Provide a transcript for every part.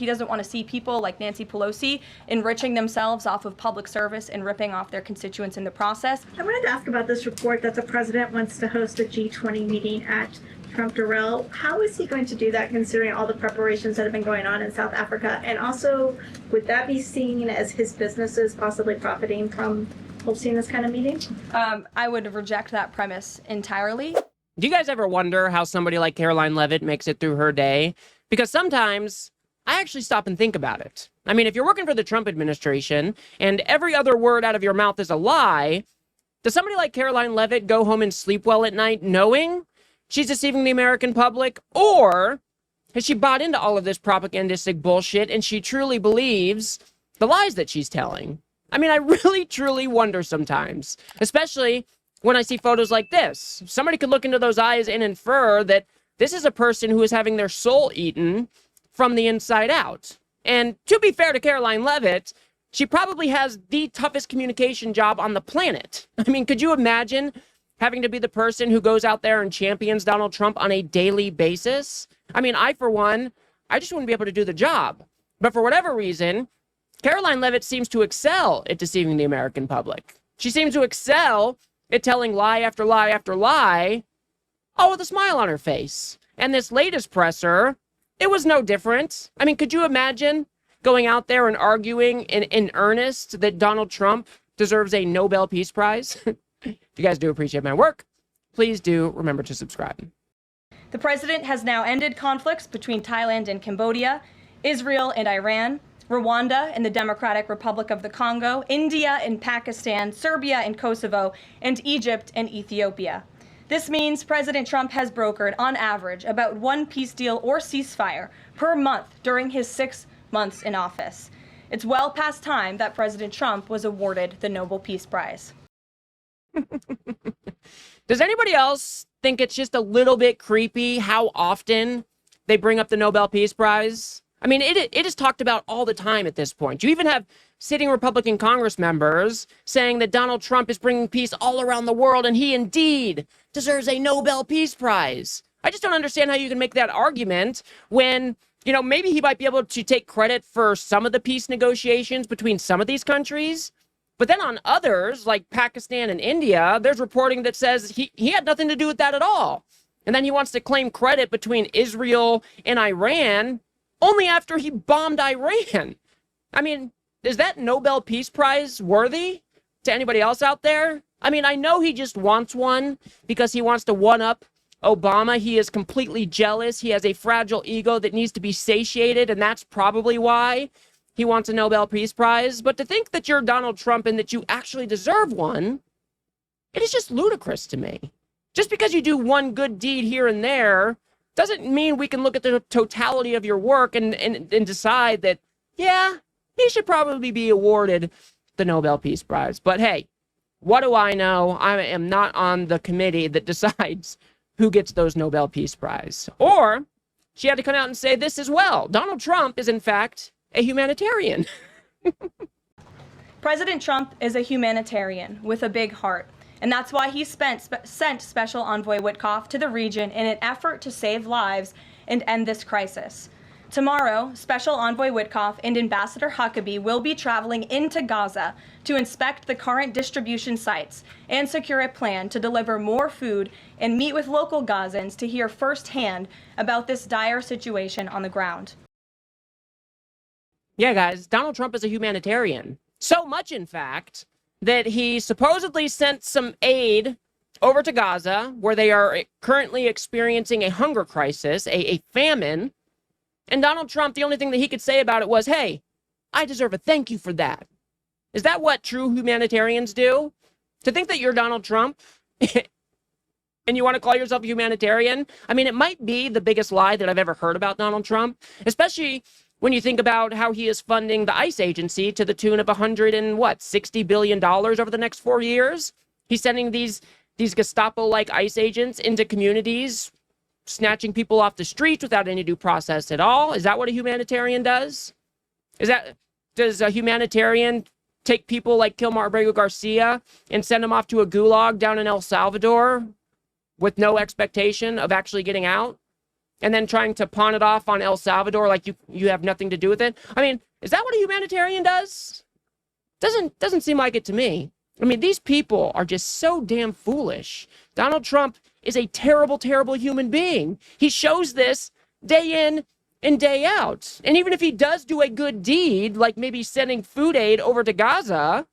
He doesn't want to see people like Nancy Pelosi enriching themselves off of public service and ripping off their constituents in the process. I wanted to ask about this report that the president wants to host a G20 meeting at Trump Durrell. How is he going to do that, considering all the preparations that have been going on in South Africa? And also, would that be seen as his businesses possibly profiting from hosting this kind of meeting? I would reject that premise entirely. Do you guys ever wonder how somebody like Karoline Leavitt makes it through her day? Because sometimes I actually stop and think about it. I mean, if you're working for the Trump administration and every other word out of your mouth is a lie, does somebody like Karoline Leavitt go home and sleep well at night knowing she's deceiving the American public? Or has she bought into all of this propagandistic bullshit and she truly believes the lies that she's telling? I mean, I really, truly wonder sometimes, especially when I see photos like this. Somebody could look into those eyes and infer that this is a person who is having their soul eaten from the inside out. And to be fair to Karoline Leavitt, she probably has the toughest communication job on the planet. I mean, could you imagine having to be the person who goes out there and champions Donald Trump on a daily basis? I mean, I, for one, I just wouldn't be able to do the job. But for whatever reason, Karoline Leavitt seems to excel at deceiving the American public. She seems to excel at telling lie after lie after lie, all with a smile on her face. And this latest presser, it was no different. I mean, could you imagine going out there and arguing in earnest that Donald Trump deserves a Nobel Peace Prize? If you guys do appreciate my work, please do remember to subscribe. The president has now ended conflicts between Thailand and Cambodia, Israel and Iran, Rwanda and the Democratic Republic of the Congo, India and Pakistan, Serbia and Kosovo, and Egypt and Ethiopia. This means President Trump has brokered, on average, about one peace deal or ceasefire per month during his 6 months in office. It's well past time that President Trump was awarded the Nobel Peace Prize. Does anybody else think it's just a little bit creepy how often they bring up the Nobel Peace Prize? I mean, it is talked about all the time at this point. You even have sitting Republican Congress members saying that Donald Trump is bringing peace all around the world and he indeed deserves a Nobel Peace Prize. I just don't understand how you can make that argument when, you know, maybe he might be able to take credit for some of the peace negotiations between some of these countries. But then on others, like Pakistan and India, there's reporting that says he had nothing to do with that at all. And then he wants to claim credit between Israel and Iran only after he bombed Iran. I mean, is that Nobel Peace Prize worthy to anybody else out there? I mean, I know he just wants one because he wants to one-up Obama. He is completely jealous. He has a fragile ego that needs to be satiated, and that's probably why he wants a Nobel Peace Prize. But to think that you're Donald Trump and that you actually deserve one, it is just ludicrous to me. Just because you do one good deed here and there doesn't mean we can look at the totality of your work and decide that, yeah, he should probably be awarded the Nobel Peace Prize. But hey, what do I know? I am not on the committee that decides who gets those Nobel Peace Prize. Or she had to come out and say this as well. Donald Trump is, in fact, a humanitarian. President Trump is a humanitarian with a big heart. And that's why he sent Special Envoy Witkoff to the region in an effort to save lives and end this crisis. Tomorrow, Special Envoy Witkoff and Ambassador Huckabee will be traveling into Gaza to inspect the current distribution sites and secure a plan to deliver more food and meet with local Gazans to hear firsthand about this dire situation on the ground. Yeah, guys, Donald Trump is a humanitarian. So much, in fact, that he supposedly sent some aid over to Gaza, where they are currently experiencing a hunger crisis, a famine. And Donald Trump, the only thing that he could say about it was, hey, I deserve a thank you for that. Is that what true humanitarians do? To think that you're Donald Trump and you want to call yourself a humanitarian? I mean, it might be the biggest lie that I've ever heard about Donald Trump, especially when you think about how he is funding the ICE agency to the tune of $60 billion over the next 4 years. He's sending these Gestapo-like ICE agents into communities, snatching people off the streets without any due process at all. Is that what a humanitarian does? Does a humanitarian take people like Kilmar Abrego Garcia and send them off to a gulag down in El Salvador with no expectation of actually getting out? and then trying to pawn it off on El Salvador like you have nothing to do with it. I mean, is that what a humanitarian does? Doesn't seem like it to me. I mean, these people are just so damn foolish. Donald Trump is a terrible, terrible human being. He shows this day in and day out. And even if he does do a good deed, like maybe sending food aid over to Gaza,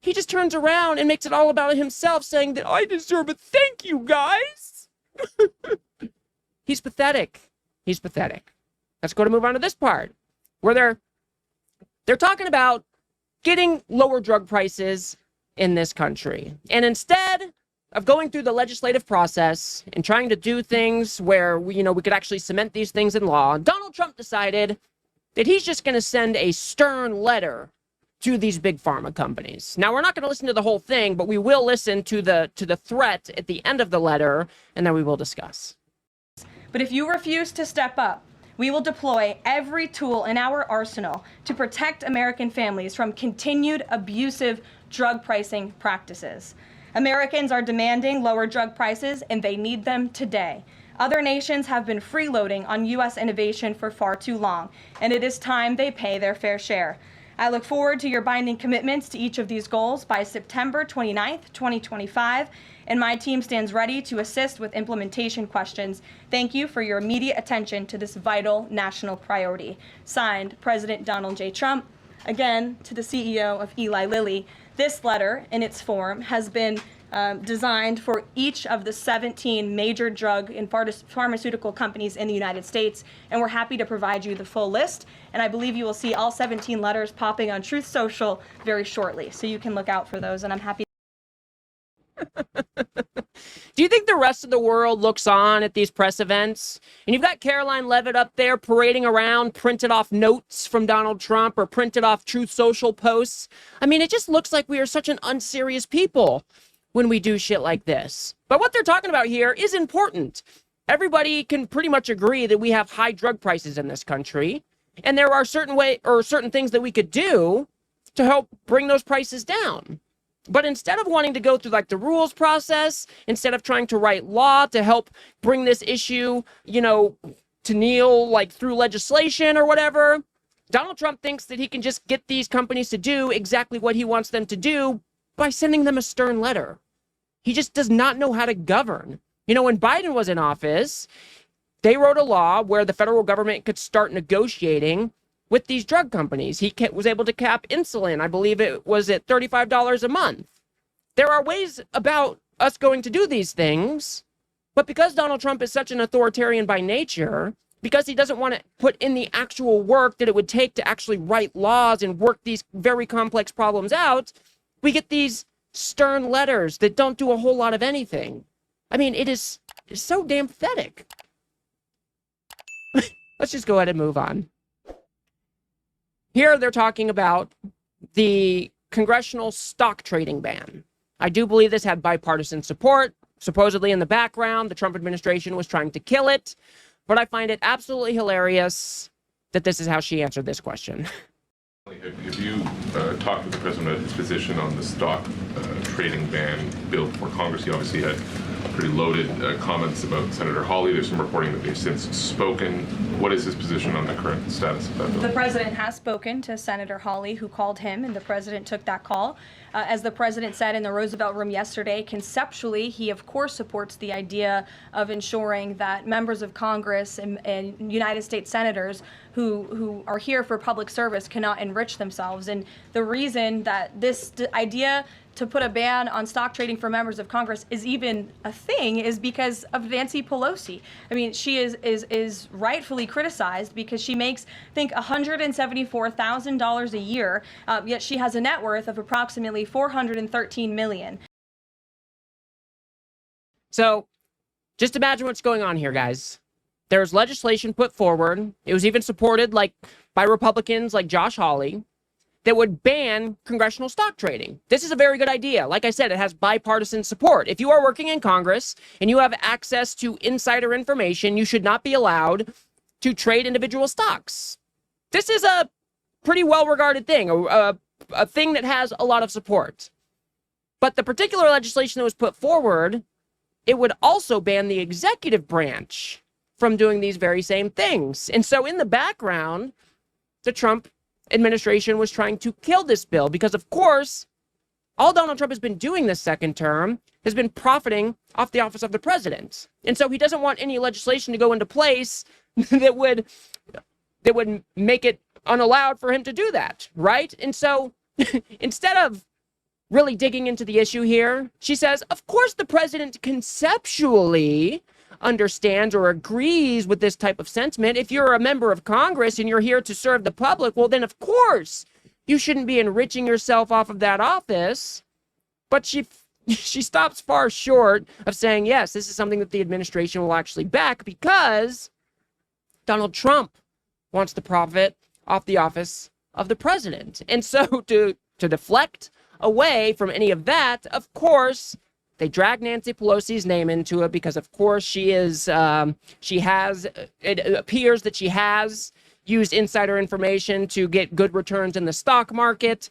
he just turns around and makes it all about himself, saying that I deserve a thank you, guys. He's pathetic. He's pathetic. Let's go to move on to this part where they're talking about getting lower drug prices in this country. And instead of going through the legislative process and trying to do things where we could actually cement these things in law, Donald Trump decided that he's just going to send a stern letter to these big pharma companies. Now, we're not going to listen to the whole thing, but we will listen to the threat at the end of the letter, and then we will discuss. But if you refuse to step up, we will deploy every tool in our arsenal to protect American families from continued abusive drug pricing practices. Americans are demanding lower drug prices, and they need them today. Other nations have been freeloading on U.S. innovation for far too long, and it is time they pay their fair share. I look forward to your binding commitments to each of these goals by September 29th, 2025, and my team stands ready to assist with implementation questions. Thank you for your immediate attention to this vital national priority. Signed, President Donald J. Trump. Again, to the CEO of Eli Lilly, this letter in its form has been designed for each of the 17 major drug and pharmaceutical companies in the United States, and we're happy to provide you the full list. And I believe you will see all 17 letters popping on Truth Social very shortly, so you can look out for those, and I'm happy. Do you think the rest of the world looks on at these press events? And you've got Karoline Leavitt up there parading around, printed off notes from Donald Trump or printed off Truth Social posts. I mean, it just looks like we are such an unserious people when we do shit like this. But what they're talking about here is important. Everybody can pretty much agree that we have high drug prices in this country, and there are certain things that we could do to help bring those prices down. But instead of wanting to go through like the rules process, instead of trying to write law to help bring this issue, to kneel like through legislation or whatever, Donald Trump thinks that he can just get these companies to do exactly what he wants them to do by sending them a stern letter. He just does not know how to govern. When Biden was in office, they wrote a law where the federal government could start negotiating with these drug companies. He was able to cap insulin. I believe it was at $35 a month. There are ways about us going to do these things, but because Donald Trump is such an authoritarian by nature, because he doesn't want to put in the actual work that it would take to actually write laws and work these very complex problems out, we get these stern letters that don't do a whole lot of anything. I mean, it's so damn pathetic. Let's just go ahead and move on. Here they're talking about the congressional stock trading ban. I do believe this had bipartisan support. Supposedly in the background, the Trump administration was trying to kill it. But I find it absolutely hilarious that this is how she answered this question. Have you talked with the president about his position on the stock trading ban bill before Congress? He obviously had pretty loaded comments about Senator Hawley. There's some reporting that they've since spoken. What is his position on the current status of that bill? The president has spoken to Senator Hawley, who called him, and the president took that call. As the president said in the Roosevelt Room yesterday, conceptually, he of course supports the idea of ensuring that members of Congress and United States senators who are here for public service cannot enrich themselves. And the reason that this idea to put a ban on stock trading for members of Congress is even a thing is because of Nancy Pelosi. I mean, she is rightfully criticized because she makes, I think, $174,000 a year, yet she has a net worth of approximately $413 million. So just imagine what's going on here, guys. There's legislation put forward. It was even supported by Republicans like Josh Hawley that would ban congressional stock trading. This is a very good idea. Like I said, it has bipartisan support. If you are working in Congress and you have access to insider information, you should not be allowed to trade individual stocks. This is a pretty well-regarded thing, a thing that has a lot of support. But the particular legislation that was put forward, it would also ban the executive branch from doing these very same things. And so in the background, the Trump administration was trying to kill this bill because, of course, all Donald Trump has been doing this second term has been profiting off the office of the president. And so he doesn't want any legislation to go into place that would make it unallowed for him to do that, right? And so instead of really digging into the issue here, she says, of course the president conceptually understands or agrees with this type of sentiment. If you're a member of Congress and you're here to serve the public, well, then of course you shouldn't be enriching yourself off of that office. But she stops far short of saying, yes, this is something that the administration will actually back because Donald Trump wants to profit off the office of the president. And so to deflect away from any of that, of course, they drag Nancy Pelosi's name into it because, of course, it appears that she has used insider information to get good returns in the stock market.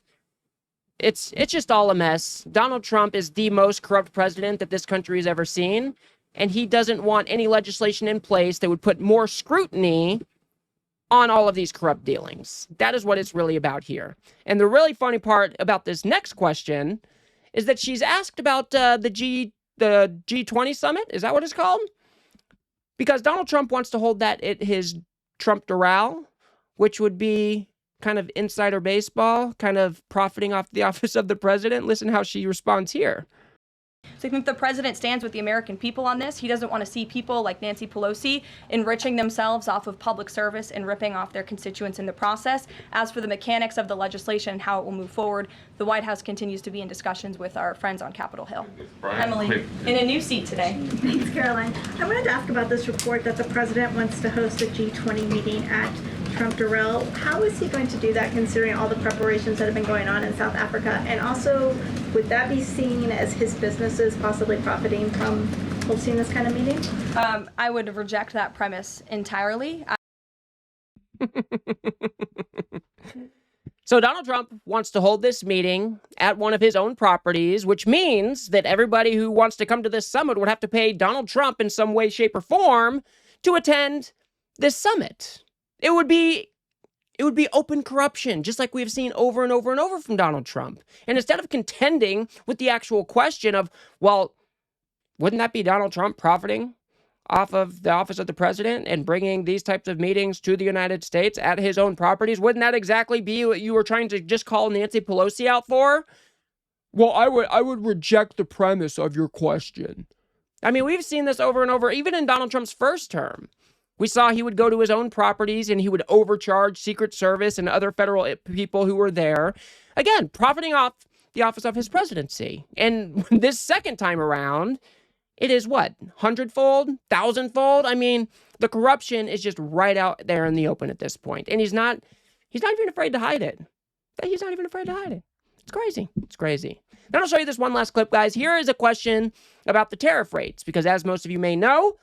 It's just all a mess. Donald Trump is the most corrupt president that this country has ever seen, and he doesn't want any legislation in place that would put more scrutiny on all of these corrupt dealings. That is what it's really about here. And the really funny part about this next question is that she's asked about the G20 summit. Is that what it's called? Because Donald Trump wants to hold that at his Trump Doral, which would be kind of insider baseball, kind of profiting off the office of the president. Listen how she responds here. So I think the president stands with the American people on this. He doesn't want to see people like Nancy Pelosi enriching themselves off of public service and ripping off their constituents in the process. As for the mechanics of the legislation and how it will move forward, the White House continues to be in discussions with our friends on Capitol Hill. Emily, in a new seat today. Thanks, Caroline. I wanted to ask about this report that the president wants to host a G20 meeting at Trump Doral. How is he going to do that considering all the preparations that have been going on in South Africa? And also, would that be seen as his businesses possibly profiting from hosting this kind of meeting? I would reject that premise entirely. So Donald Trump wants to hold this meeting at one of his own properties, which means that everybody who wants to come to this summit would have to pay Donald Trump in some way, shape, or form to attend this summit. It would be open corruption, just like we've seen over and over and over from Donald Trump. And instead of contending with the actual question of, well, wouldn't that be Donald Trump profiting off of the office of the president and bringing these types of meetings to the United States at his own properties? Wouldn't that exactly be what you were trying to just call Nancy Pelosi out for? Well, I would reject the premise of your question. I mean, we've seen this over and over, even in Donald Trump's first term. We saw he would go to his own properties and he would overcharge Secret Service and other federal people who were there. Again, profiting off the office of his presidency. And this second time around, it is what? 100-fold? 1,000-fold? I mean, the corruption is just right out there in the open at this point. And he's not even afraid to hide it. He's not even afraid to hide it. It's crazy. It's crazy. Then I'll show you this one last clip, guys. Here is a question about the tariff rates, because as most of you may know,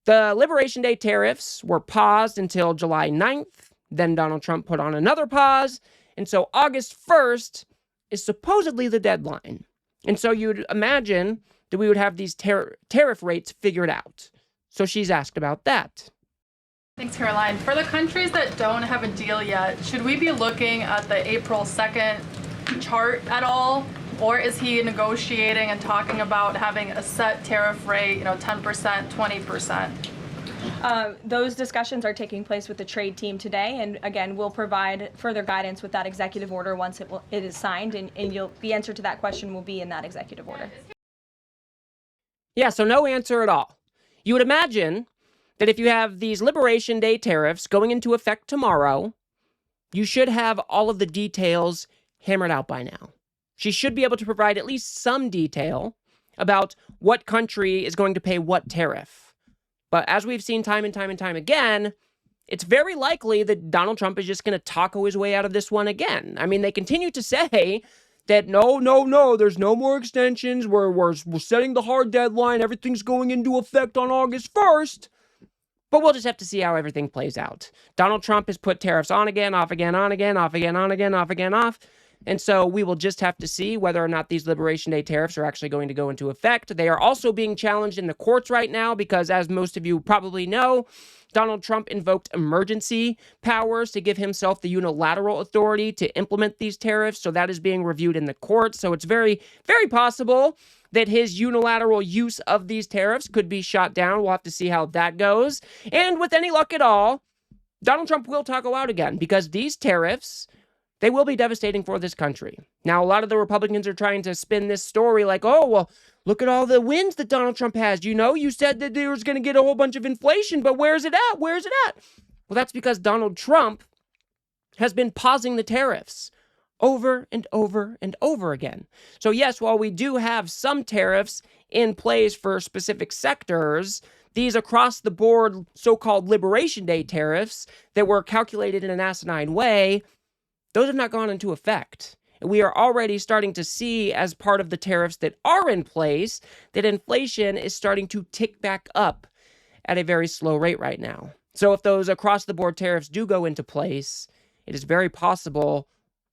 the Liberation Day tariffs were paused until July 9th. Then Donald Trump put on another pause. And so August 1st is supposedly the deadline. And so you'd imagine that we would have these tariff rates figured out. So she's asked about that. Thanks, Caroline. For the countries that don't have a deal yet, should we be looking at the April 2nd chart at all? Or is he negotiating and talking about having a set tariff rate, 10%, 20%? Those discussions are taking place with the trade team today, and again, we'll provide further guidance with that executive order once it is signed, and the answer to that question will be in that executive order. Yeah, so no answer at all. You would imagine that if you have these Liberation Day tariffs going into effect tomorrow, you should have all of the details hammered out by now. She should be able to provide at least some detail about what country is going to pay what tariff. But as we've seen time and time and time again, it's very likely that Donald Trump is just going to taco his way out of this one again. I mean, they continue to say that no, there's no more extensions. We're setting the hard deadline. Everything's going into effect on August 1st. But we'll just have to see how everything plays out. Donald Trump has put tariffs on again, off again, on again, off again, on again, off again, off. And so we will just have to see whether or not these Liberation Day tariffs are actually going to go into effect. They are also being challenged in the courts right now because, as most of you probably know, Donald Trump invoked emergency powers to give himself the unilateral authority to implement these tariffs. So that is being reviewed in the courts. So it's very, very possible that his unilateral use of these tariffs could be shot down. We'll have to see how that goes. And with any luck at all, Donald Trump will toggle out again because these tariffs, they will be devastating for this country. Now, a lot of the Republicans are trying to spin this story like, oh, well, look at all the wins that Donald Trump has. You know, you said that there was going to get a whole bunch of inflation, but where's it at? Where's it at? Well, that's because Donald Trump has been pausing the tariffs over and over and over again. So yes, while we do have some tariffs in place for specific sectors, these across the board so-called Liberation Day tariffs that were calculated in an asinine way, those have not gone into effect. And we are already starting to see, as part of the tariffs that are in place, that inflation is starting to tick back up at a very slow rate right now. So if those across-the-board tariffs do go into place, it is very possible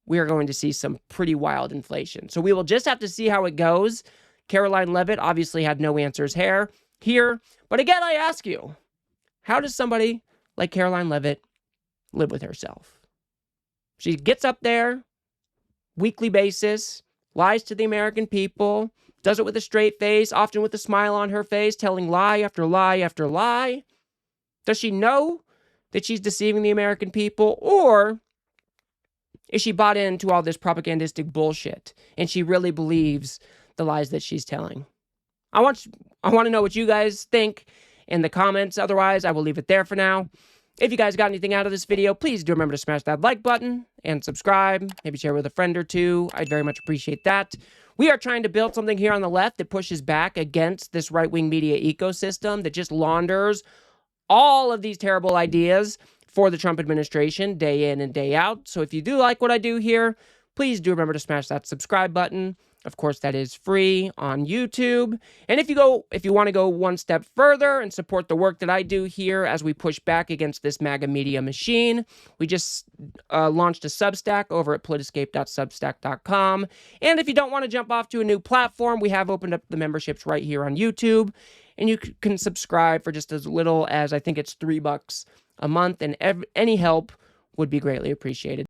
we are going to see some pretty wild inflation. So we will just have to see how it goes. Karoline Leavitt obviously had no answers here. But again, I ask you, how does somebody like Karoline Leavitt live with herself? She gets up there, weekly basis, lies to the American people, does it with a straight face, often with a smile on her face, telling lie after lie after lie. Does she know that she's deceiving the American people? Or is she bought into all this propagandistic bullshit and she really believes the lies that she's telling? I want to know what you guys think in the comments. Otherwise, I will leave it there for now. If you guys got anything out of this video, please do remember to smash that like button and subscribe. Maybe share with a friend or two. I'd very much appreciate that. We are trying to build something here on the left that pushes back against this right-wing media ecosystem that just launders all of these terrible ideas for the Trump administration day in and day out. So if you do like what I do here, please do remember to smash that subscribe button. Of course, that is free on YouTube. And if you want to go one step further and support the work that I do here as we push back against this MAGA media machine, we just launched a Substack over at politiscape.substack.com. And if you don't want to jump off to a new platform, we have opened up the memberships right here on YouTube. And you can subscribe for just as little as, I think it's $3 a month. And any help would be greatly appreciated.